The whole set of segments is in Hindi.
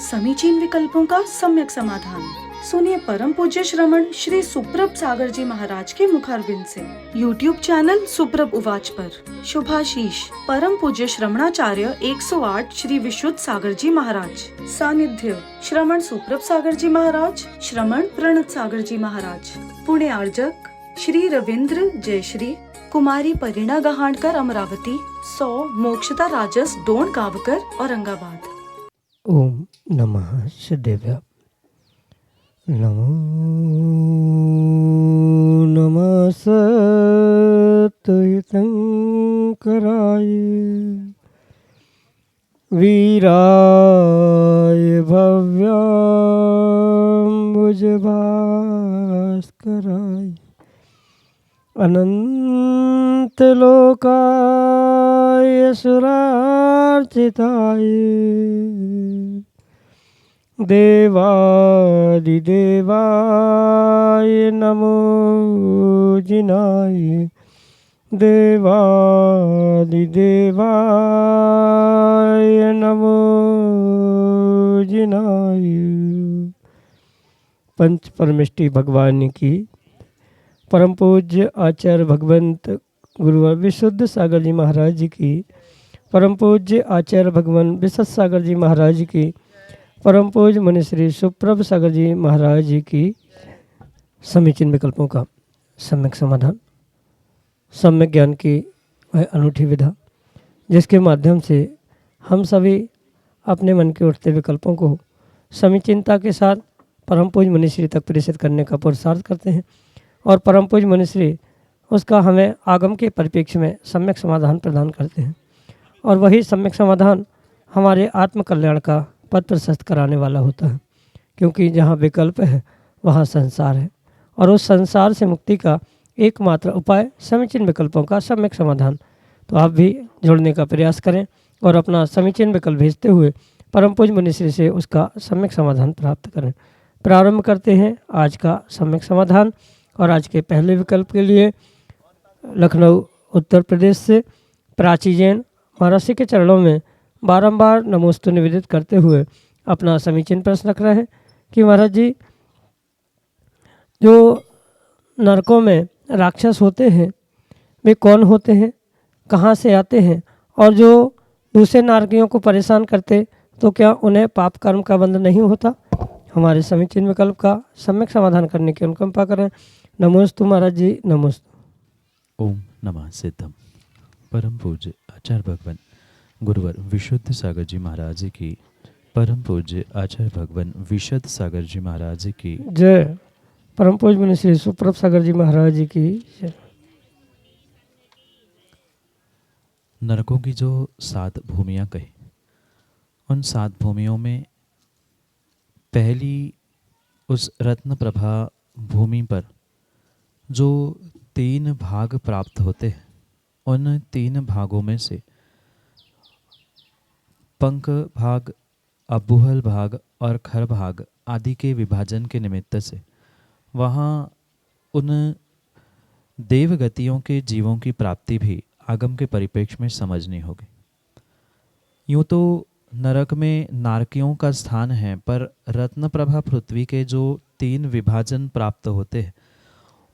समीचीन विकल्पों का सम्यक समाधान। सुनिए परम पूज्य श्रमण श्री सुप्रभ सागर जी महाराज के मुखारबिंद से YouTube चैनल सुप्रभ उवाच पर शुभाशीष परम पूज्य श्रमणाचार्य 108 श्री विशुद्ध सागर जी महाराज। सानिध्य श्रमण सुप्रभ सागर जी महाराज, श्रमण प्रणत सागर जी महाराज। पुणे आर्जक श्री रविंद्र जयश्री, कुमारी परिणा गहाणकर अमरावती, 100 मोक्षता राजस डोन गावकर औरंगाबाद। ओम नमः शिवाय। नमो नमः सत्तीर्थंकराय वीराय भव्याम्बुजभास्कराय अनंत लोकाय सुरार्चिताय देवादिदेवाय नमो जिनाय देवादिदेवाय नमो जिनाय। पंच परमेष्टि भगवान की परम पूज्य आचार्य भगवंत गुरुवर विशुद्ध सागर जी महाराज जी की, परम पूज्य आचार्य भगवान विशुद्ध सागर जी महाराज की, परम पूज्य मुनि श्री सुप्रभ सागर जी महाराज जी की समीचीन विकल्पों का सम्यक समाधान। सम्यक ज्ञान की वह अनूठी विधा जिसके माध्यम से हम सभी अपने मन के उठते विकल्पों को समीचीनता के साथ परम पूज्य मुनि श्री तक प्रेषित करने का पुरुषार्थ करते हैं और परम पूज्य मुनि श्री उसका हमें आगम के परिप्रेक्ष्य में सम्यक समाधान प्रदान करते हैं और वही सम्यक समाधान हमारे आत्म कल्याण का पथ प्रशस्त कराने वाला होता है, क्योंकि जहाँ विकल्प है वहाँ संसार है और उस संसार से मुक्ति का एकमात्र उपाय समीचीन विकल्पों का सम्यक समाधान। तो आप भी जुड़ने का प्रयास करें और अपना समीचीन विकल्प भेजते हुए परम पूज्य मुनि श्री से उसका सम्यक समाधान प्राप्त करें। प्रारंभ करते हैं आज का सम्यक समाधान और आज के पहले विकल्प के लिए लखनऊ उत्तर प्रदेश से प्राची जैन महर्षि के चरणों में बारंबार नमोस्तु निवेदित करते हुए अपना समीचीन प्रश्न रख रहे हैं कि महाराज जी, जो नरकों में राक्षस होते हैं वे कौन होते हैं, कहाँ से आते हैं, और जो दूसरे नारकियों को परेशान करते तो क्या उन्हें पाप कर्म का बंध नहीं होता। हमारे समीचीन विकल्प का सम्यक समाधान करने की अनुकंपा करें। नमोस्तु महाराज जी, नमोस्तु। ओम नमः सिद्धम। परम पूज्य आचार्य भगवान गुरुवर विशुद्ध सागर जी महाराज जी की, परम पूज्य आचार्य भगवान विशुद्ध सागर जी महाराज जी की जय। परम पूज्य मुनि श्री सुप्रभ सागर जी महाराज जी की जय। नरकों की जो 7 भूमियाँ कही, उन 7 भूमियों में पहली उस रत्न प्रभा भूमि पर जो 3 भाग प्राप्त होते हैं, उन 3 भागों में से पंख भाग, अबूहल भाग और खर भाग आदि के विभाजन के निमित्त से वहाँ उन देवगतियों के जीवों की प्राप्ति भी आगम के परिप्रेक्ष्य में समझनी होगी। यूँ तो नरक में नारकियों का स्थान है, पर रत्नप्रभा पृथ्वी के जो 3 विभाजन प्राप्त होते हैं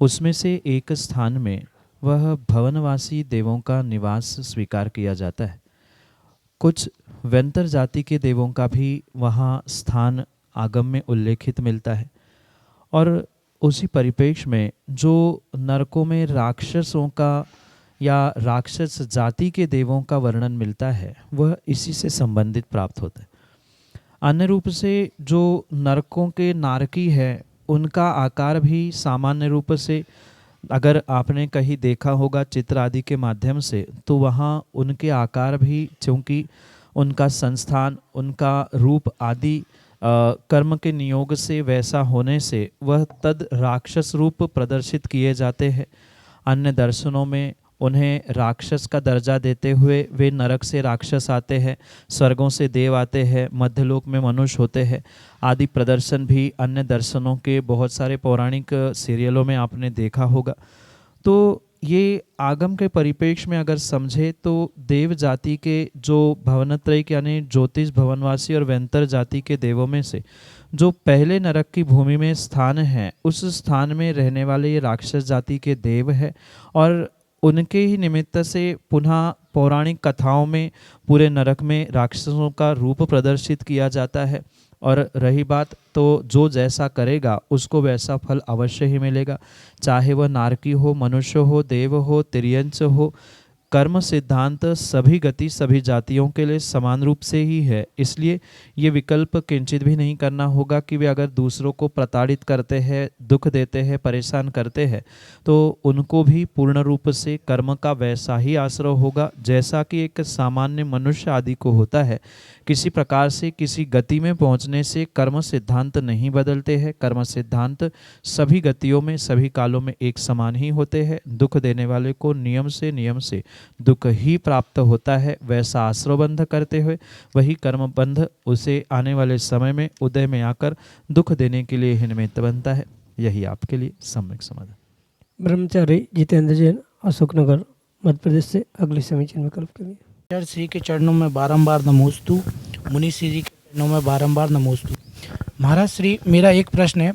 उसमें से एक स्थान में वह भवनवासी देवों का निवास स्वीकार किया जाता है। कुछ व्यंतर जाति के देवों का भी वहाँ स्थान आगम में उल्लेखित मिलता है और उसी परिप्रेक्ष्य में जो नरकों में राक्षसों का या राक्षस जाति के देवों का वर्णन मिलता है वह इसी से संबंधित प्राप्त होता है। अन्य रूप से जो नरकों के नारकी है उनका आकार भी सामान्य रूप से अगर आपने कहीं देखा होगा चित्र आदि के माध्यम से, तो वहाँ उनके आकार भी, चूँकि उनका संस्थान, उनका रूप आदि कर्म के नियोग से वैसा होने से वह तद राक्षस रूप प्रदर्शित किए जाते हैं। अन्य दर्शनों में उन्हें राक्षस का दर्जा देते हुए वे नरक से राक्षस आते हैं, स्वर्गों से देव आते हैं, मध्यलोक में मनुष्य होते हैं आदि प्रदर्शन भी अन्य दर्शनों के बहुत सारे पौराणिक सीरियलों में आपने देखा होगा। तो ये आगम के परिप्रेक्ष्य में अगर समझे तो देव जाति के जो भवनत्रय के यानी ज्योतिष भवनवासी और वैंतर जाति के देवों में से जो पहले नरक की भूमि में स्थान है, उस स्थान में रहने वाले ये राक्षस जाति के देव है और उनके ही निमित्त से पुनः पौराणिक कथाओं में पूरे नरक में राक्षसों का रूप प्रदर्शित किया जाता है। और रही बात तो जो जैसा करेगा उसको वैसा फल अवश्य ही मिलेगा, चाहे वह नारकी हो, मनुष्य हो, देव हो, तिर्यंच हो। कर्म सिद्धांत सभी गति सभी जातियों के लिए समान रूप से ही है। इसलिए ये विकल्प किंचित भी नहीं करना होगा कि वे अगर दूसरों को प्रताड़ित करते हैं, दुख देते हैं, परेशान करते हैं तो उनको भी पूर्ण रूप से कर्म का वैसा ही आश्रय होगा जैसा कि एक सामान्य मनुष्य आदि को होता है। किसी प्रकार से किसी गति में पहुंचने से कर्म सिद्धांत नहीं बदलते हैं। कर्म सिद्धांत सभी गतियों में सभी कालों में एक समान ही होते हैं। दुख देने वाले को नियम से दुख ही प्राप्त होता है। वैसा आश्रयबंध करते हुए वही कर्मबंध उसे आने वाले समय में उदय में आकर दुख देने के लिए ही निमित्त बनता है। यही आपके लिए सम्यक समाधान। ब्रह्मचारी जितेंद्र जैन, अशोकनगर, मध्य प्रदेश से अगले समीचीन विकल्प के लिए। आचार्य श्री के चरणों में बारंबार नमोस्तु, मुनि श्री जी के चरणों में बारंबार नमोस्तु। महाराज श्री, मेरा एक प्रश्न है,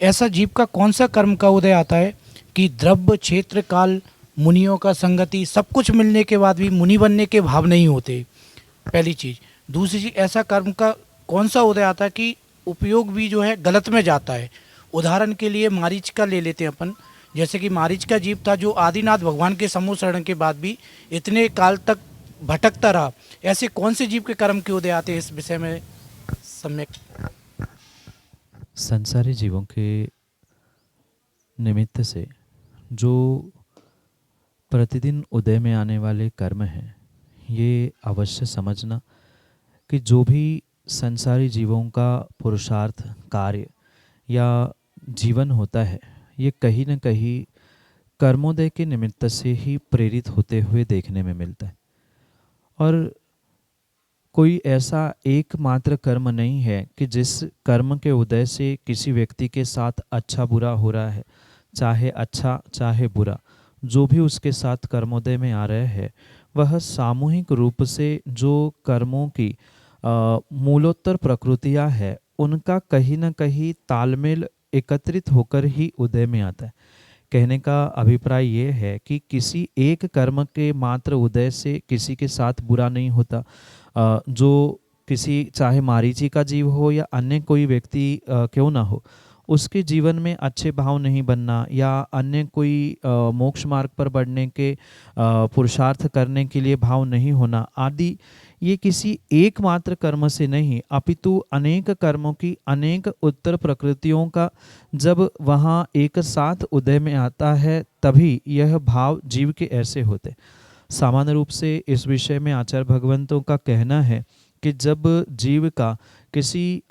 ऐसा जीव का कौन सा कर्म का उदय आता है कि द्रव्य, क्षेत्र, काल, मुनियों का संगति सब कुछ मिलने के बाद भी मुनि बनने के भाव नहीं होते? पहली चीज़। दूसरी चीज़, ऐसा कर्म का कौन सा उदय आता है कि उपयोग भी जो है गलत में जाता है? उदाहरण के लिए मारीच का ले लेते हैं अपन। जैसे कि मारीच का जीव था जो आदिनाथ भगवान के समूह शरण के बाद भी इतने काल तक भटकता रहा। ऐसे कौन से जीव के कर्म के उदय आते हैं? इस विषय में सम्यक। संसारी जीवों के निमित्त से जो प्रतिदिन उदय में आने वाले कर्म हैं, ये अवश्य समझना कि जो भी संसारी जीवों का पुरुषार्थ, कार्य या जीवन होता है, ये कहीं न कहीं कर्मोदय के निमित्त से ही प्रेरित होते हुए देखने में मिलता है। और कोई ऐसा एकमात्र कर्म नहीं है कि जिस कर्म के उदय से किसी व्यक्ति के साथ अच्छा बुरा हो रहा है, चाहे अच्छा चाहे बुरा, जो भी उसके साथ कर्मोदय में आ रहे हैं, वह सामूहिक रूप से जो कर्मों की मूलोत्तर प्रकृतियाँ है, उनका कहीं न कहीं तालमेल एकत्रित होकर ही उदय में आता है। कहने का अभिप्राय ये है कि किसी एक कर्म के मात्र उदय से किसी के साथ बुरा नहीं होता। जो किसी चाहे मारीची का जीव हो या अन्य कोई व्यक्ति क्यों ना हो, उसके जीवन में अच्छे भाव नहीं बनना या अन्य कोई मोक्ष मार्ग पर बढ़ने के पुरुषार्थ करने के लिए भाव नहीं होना आदि, ये किसी एकमात्र कर्म से नहीं अपितु अनेक कर्मों की अनेक उत्तर प्रकृतियों का जब वहाँ एक साथ उदय में आता है, तभी यह भाव जीव के ऐसे होते। सामान्य रूप से इस विषय में आचार्य भगवंतों का कहना है कि जब जीव का किसी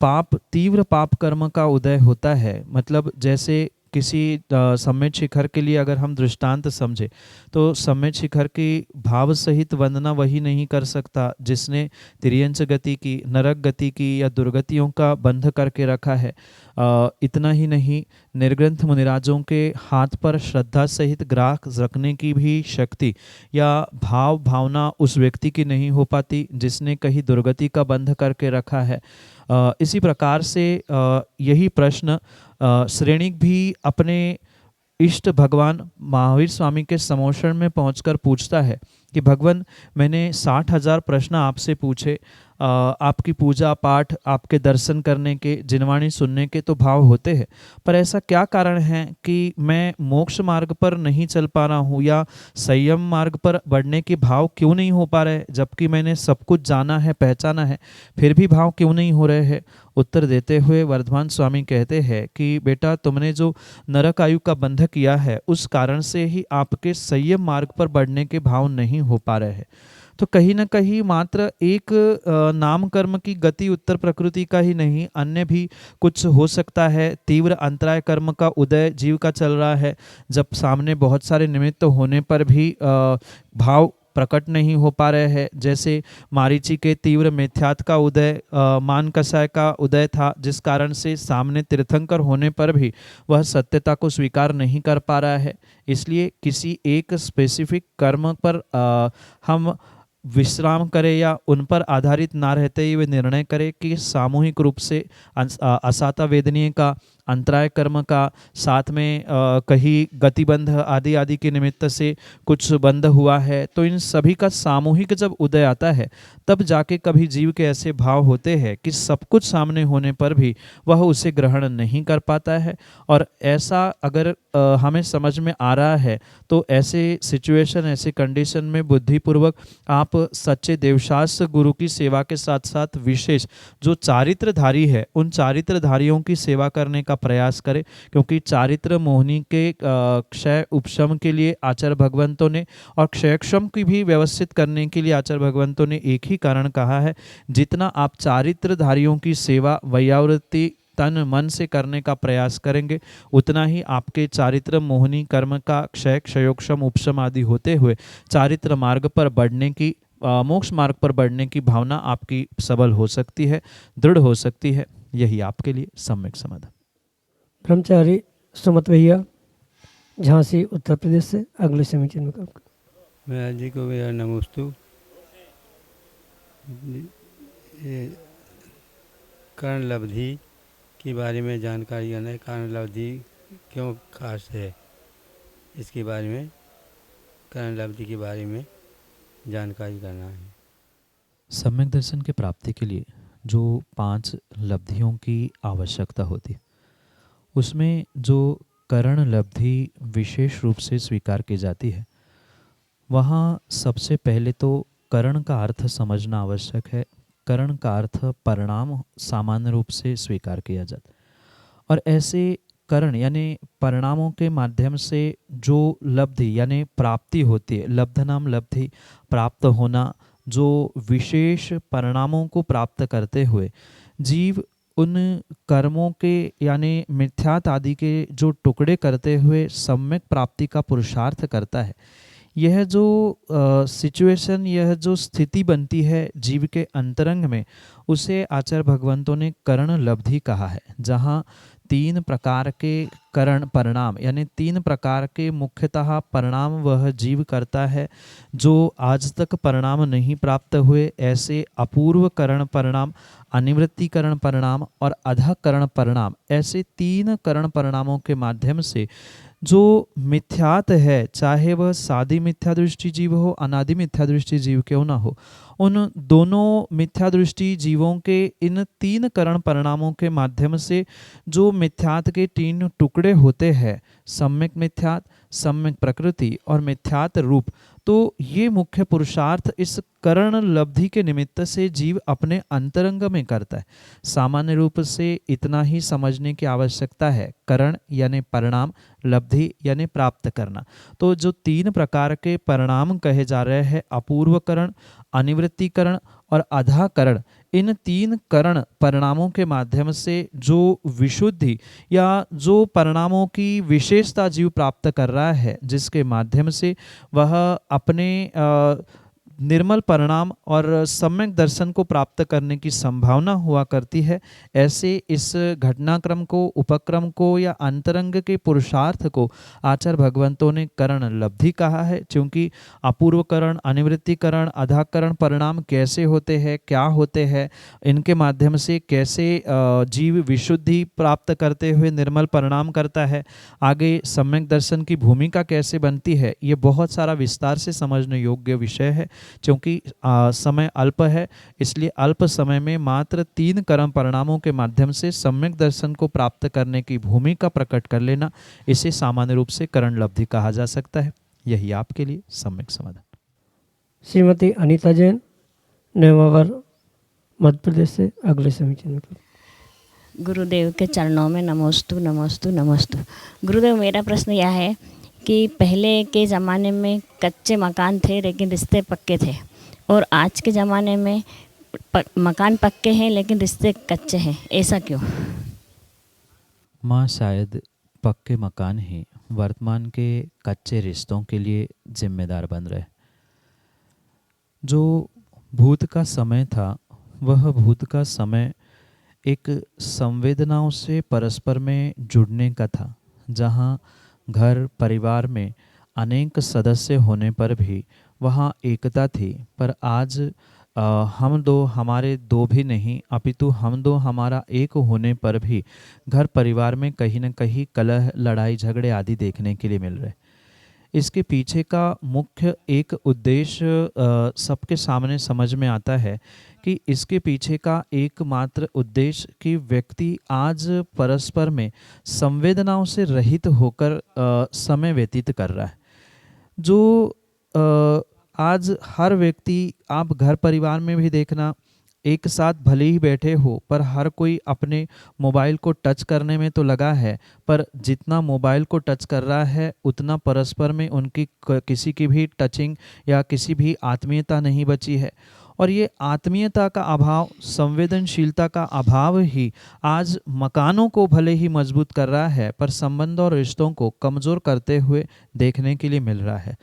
तीव्र पाप कर्म का उदय होता है, मतलब जैसे किसी सम्यक शिखर के लिए अगर हम दृष्टांत समझे तो सम्यक शिखर की भाव सहित वंदना वही नहीं कर सकता जिसने तिर्यंच गति की, नरक गति की या दुर्गतियों का बंध करके रखा है। इतना ही नहीं, निर्ग्रंथ मुनिराजों के हाथ पर श्रद्धा सहित ग्राह रखने की भी शक्ति या भावना उस व्यक्ति की नहीं हो पाती जिसने कहीं दुर्गति का बंध करके रखा है। इसी प्रकार से यही प्रश्न श्रेणिक भी अपने इष्ट भगवान महावीर स्वामी के समोषण में पहुंचकर पूछता है कि भगवान, मैंने 60,000 प्रश्न आपसे पूछे, आपकी पूजा पाठ, आपके दर्शन करने के, जिनवाणी सुनने के तो भाव होते हैं, पर ऐसा क्या कारण है कि मैं मोक्ष मार्ग पर नहीं चल पा रहा हूँ या संयम मार्ग पर बढ़ने के भाव क्यों नहीं हो पा रहे, जबकि मैंने सब कुछ जाना है, पहचाना है, फिर भी भाव क्यों नहीं हो रहे हैं? उत्तर देते हुए वर्धमान स्वामी कहते हैं कि बेटा, तुमने जो नरक आयु का बंध किया है, उस कारण से ही आपके संयम मार्ग पर बढ़ने के भाव नहीं हो पा रहे हैं। तो कहीं न कहीं मात्र एक नाम कर्म की गति उत्तर प्रकृति का ही नहीं, अन्य भी कुछ हो सकता है। तीव्र अंतराय कर्म का उदय जीव का चल रहा है, जब सामने बहुत सारे निमित्त होने पर भी भाव प्रकट नहीं हो पा रहे हैं। जैसे मारीची के तीव्र मिथ्यात्व का उदय, मान कषाय का उदय था, जिस कारण से सामने तीर्थंकर होने पर भी वह सत्यता को स्वीकार नहीं कर पा रहा है। इसलिए किसी एक स्पेसिफिक कर्म पर हम विश्राम करें या उन पर आधारित ना रहते हुए निर्णय करें कि सामूहिक रूप से असाता वेदनीय का, अंतराय कर्म का, साथ में कहीं गतिबंध आदि आदि के निमित्त से कुछ बंध हुआ है, तो इन सभी का सामूहिक जब उदय आता है तब जाके कभी जीव के ऐसे भाव होते हैं कि सब कुछ सामने होने पर भी वह उसे ग्रहण नहीं कर पाता है। और ऐसा अगर हमें समझ में आ रहा है तो ऐसे सिचुएशन, ऐसे कंडीशन में बुद्धिपूर्वक आप सच्चे देवशास्त्र गुरु की सेवा के साथ साथ विशेष जो चारित्रधारी है उन चारित्रधारियों की सेवा करने का प्रयास करें, क्योंकि चारित्र मोहिनी के क्षय उपशम के लिए आचार्य भगवंतों ने और क्षयक्षम की भी व्यवस्थित करने के लिए आचार्य भगवंतों ने एक ही कारण कहा है, जितना आप चारित्रधारियों की सेवा वैयावृत्ति तन मन से करने का प्रयास करेंगे उतना ही आपके चारित्र मोहिनी कर्म का क्षय, क्षयोक्षम, उपशम आदि होते हुए चारित्र मार्ग पर बढ़ने की, मोक्ष मार्ग पर बढ़ने की भावना आपकी सबल हो सकती है, दृढ़ हो सकती है। यही आपके लिए सम्यक समाधान। ब्रह्मचारी सुमत भैया झांसी उत्तर प्रदेश से अगले समीचीन में काम करें। मैं जी को भैया नमोस्तु। ये कर्ण लब्धि के बारे में जानकारी करना है। कर्ण लब्धि क्यों खास है, इसके बारे में, कर्ण लब्धि के बारे में जानकारी करना है। सम्यक दर्शन के प्राप्ति के लिए जो 5 लब्धियों की आवश्यकता होती है, उसमें जो करण लब्धि विशेष रूप से स्वीकार की जाती है, वहाँ सबसे पहले तो करण का अर्थ समझना आवश्यक है। करण का अर्थ परिणाम सामान्य रूप से स्वीकार किया जाता है, और ऐसे करण यानी परिणामों के माध्यम से जो लब्धि यानी प्राप्ति होती है, लब्ध नाम लब्धि, प्राप्त होना, जो विशेष परिणामों को प्राप्त करते हुए जीव उन कर्मों के यानी मिथ्यात आदि के जो टुकड़े करते हुए सम्यक प्राप्ति का पुरुषार्थ करता है, यह जो सिचुएशन, यह जो स्थिति बनती है जीव के अंतरंग में, उसे आचार्य भगवंतों ने करण लब्धि कहा है। जहाँ 3 प्रकार के करण परिणाम यानी 3 प्रकार के मुख्यतः परिणाम वह जीव करता है जो आज तक परिणाम नहीं प्राप्त हुए। ऐसे अपूर्व करण परिणाम, अनिवृत्ति करण परिणाम और अधः करण परिणाम, ऐसे 3 करण परिणामों के माध्यम से जो मिथ्यात है, चाहे वह सादी मिथ्या दृष्टि जीव हो, अनादि मिथ्या दृष्टि जीव क्यों ना हो, उन दोनों मिथ्या दृष्टि जीवों के इन 3 करण परिणामों के माध्यम से जो मिथ्यात के 3 टुकड़े होते हैं, सम्यक मिथ्यात, सम्यक प्रकृति और मिथ्यात रूप, तो ये मुख्य पुरुषार्थ इस करण लब्धि के निमित्त से जीव अपने अंतरंग में करता है। सामान्य रूप से इतना ही समझने की आवश्यकता है, करण यानी परिणाम, लब्धि यानी प्राप्त करना। तो जो 3 प्रकार के परिणाम कहे जा रहे हैं, अपूर्व करण, अनिवृत्ति करण और अधः करण, इन 3 करण परिणामों के माध्यम से जो विशुद्धि या जो परिणामों की विशेषता जीव प्राप्त कर रहा है, जिसके माध्यम से वह अपने निर्मल परिणाम और सम्यक दर्शन को प्राप्त करने की संभावना हुआ करती है, ऐसे इस घटनाक्रम को, उपक्रम को या अंतरंग के पुरुषार्थ को आचार्य भगवंतों ने करण लब्धि कहा है। क्योंकि अपूर्वकरण, अनिवृत्तिकरण, अधाकरण परिणाम कैसे होते हैं, क्या होते हैं, इनके माध्यम से कैसे जीव विशुद्धि प्राप्त करते हुए निर्मल परिणाम करता है, आगे सम्यक दर्शन की भूमिका कैसे बनती है, ये बहुत सारा विस्तार से समझने योग्य विषय है। क्योंकि समय अल्प है, इसलिए अल्प समय में मात्र 3 कर्म परिणामों के माध्यम से सम्यक दर्शन को प्राप्त करने की भूमिका प्रकट कर लेना, इसे सामान्य रूप से करण लब्धि कहा जा सकता है। यही आपके लिए सम्यक समाधान। श्रीमती अनीता जैन नेमावर मध्य प्रदेश से अगले समीचीन में। गुरुदेव के चरणों में नमोस्तु नमोस्तु नमोस्तु। गुरुदेव, मेरा प्रश्न यह है कि पहले के ज़माने में कच्चे मकान थे लेकिन रिश्ते पक्के थे, और आज के ज़माने में मकान पक्के हैं लेकिन रिश्ते कच्चे हैं, ऐसा क्यों? माँ, शायद पक्के मकान ही वर्तमान के कच्चे रिश्तों के लिए जिम्मेदार बन रहे। जो भूत का समय था, वह भूत का समय एक संवेदनाओं से परस्पर में जुड़ने का था, जहाँ घर परिवार में अनेक सदस्य होने पर भी वहाँ एकता थी। पर आज हम दो हमारे दो भी नहीं, अपितु हम दो हमारा एक होने पर भी घर परिवार में कहीं न कहीं कलह, लड़ाई झगड़े आदि देखने के लिए मिल रहे। इसके पीछे का मुख्य एक उद्देश्य सबके सामने समझ में आता है कि इसके पीछे का एकमात्र उद्देश्य कि व्यक्ति आज परस्पर में संवेदनाओं से रहित होकर समय व्यतीत कर रहा है। जो आज हर व्यक्ति, आप घर परिवार में भी देखना, एक साथ भले ही बैठे हो पर हर कोई अपने मोबाइल को टच करने में तो लगा है, पर जितना मोबाइल को टच कर रहा है उतना परस्पर में उनकी किसी की भी टचिंग या किसी भी आत्मीयता नहीं बची है। और ये आत्मीयता का अभाव, संवेदनशीलता का अभाव ही आज मकानों को भले ही मजबूत कर रहा है पर संबंध और रिश्तों को कमज़ोर करते हुए देखने के लिए मिल रहा है।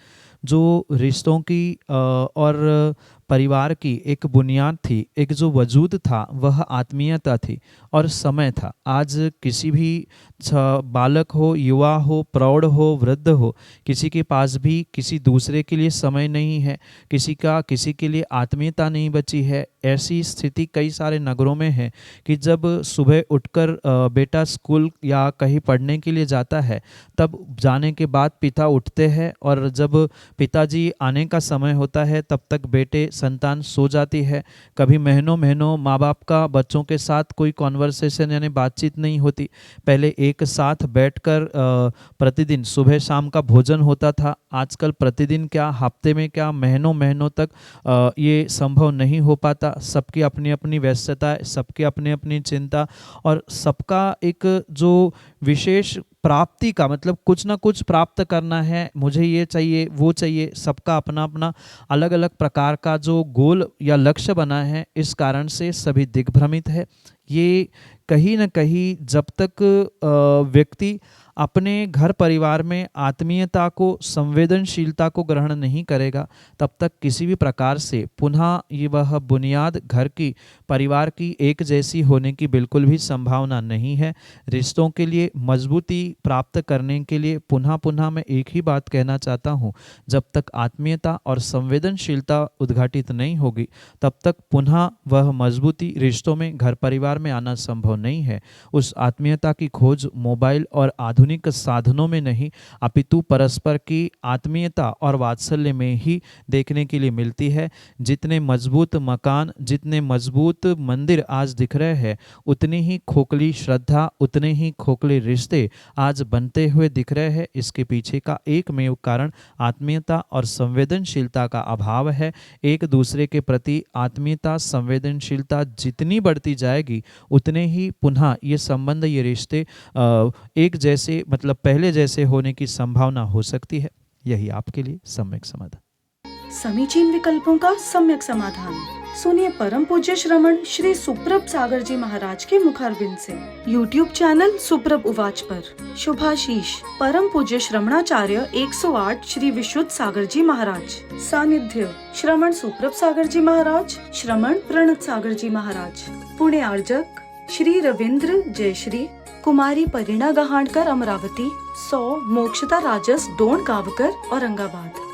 जो रिश्तों की और परिवार की एक बुनियाद थी, एक जो वजूद था, वह आत्मीयता थी और समय था। आज किसी भी बालक हो, युवा हो, प्रौढ़ हो, वृद्ध हो, किसी के पास भी किसी दूसरे के लिए समय नहीं है, किसी के लिए आत्मीयता नहीं बची है। ऐसी स्थिति कई सारे नगरों में है कि जब सुबह उठकर बेटा स्कूल या कहीं पढ़ने के लिए जाता है, तब जाने के बाद पिता उठते हैं और जब पिताजी आने का समय होता है तब तक बेटे संतान सो जाती है। कभी महीनों माँ बाप का बच्चों के साथ कोई कॉन्वर्सेशन यानी बातचीत नहीं होती। पहले एक साथ बैठकर प्रतिदिन सुबह शाम का भोजन होता था। आजकल प्रतिदिन क्या, हफ्ते में क्या, महीनों तक ये संभव नहीं हो पाता। सबकी अपनी अपनी व्यस्तता, सबकी अपनी अपनी चिंता और सबका एक जो विशेष प्राप्ति का मतलब कुछ ना कुछ प्राप्त करना है, मुझे ये चाहिए वो चाहिए, सबका अपना अपना अलग अलग प्रकार का जो गोल या लक्ष्य बना है। इस कारण से सभी दिग्भ्रमित है। ये कहीं न कहीं जब तक व्यक्ति अपने घर परिवार में आत्मीयता को, संवेदनशीलता को ग्रहण नहीं करेगा, तब तक किसी भी प्रकार से पुनः ये वह बुनियाद घर की, परिवार की एक जैसी होने की बिल्कुल भी संभावना नहीं है। रिश्तों के लिए मजबूती प्राप्त करने के लिए पुनः मैं एक ही बात कहना चाहता हूँ, जब तक आत्मीयता और संवेदनशीलता उद्घाटित नहीं होगी तब तक पुनः वह मजबूती रिश्तों में, घर परिवार में आना संभव नहीं है। उस आत्मीयता की खोज मोबाइल और आधुनिक साधनों में नहीं, अपितु परस्पर की आत्मीयता और वात्सल्य में ही देखने के लिए मिलती है। जितने मजबूत मकान, जितने मजबूत मंदिर आज दिख रहे हैं, उतनी ही खोखली श्रद्धा, उतने ही खोखले रिश्ते आज बनते हुए दिख रहे हैं। इसके पीछे का एकमेव कारण आत्मीयता और संवेदनशीलता का अभाव है। एक दूसरे के प्रति आत्मीयता, संवेदनशीलता जितनी बढ़ती जाएगी उतने ही पुनः ये संबंध, ये रिश्ते एक जैसे, मतलब पहले जैसे होने की संभावना हो सकती है। यही आपके लिए सम्यक समाधान। समीचीन विकल्पों का सम्यक समाधान सुनिए परम पूज्य श्रमण श्री सुप्रभ सागर जी महाराज के मुखारबिंद से। YouTube चैनल सुप्रभ उवाच पर शुभाशीष परम पूज्य श्रमणाचार्य 108 श्री विशुद्ध सागर जी महाराज। सानिध्य श्रमण सुप्रभ सागर जी महाराज, श्रमण प्रणत सागर जी महाराज। पुणे आर्जक श्री रविंद्र जयश्री, कुमारी परिणा गहाणकर अमरावती, 100 मोक्षता राजस डोण गावकर औरंगाबाद।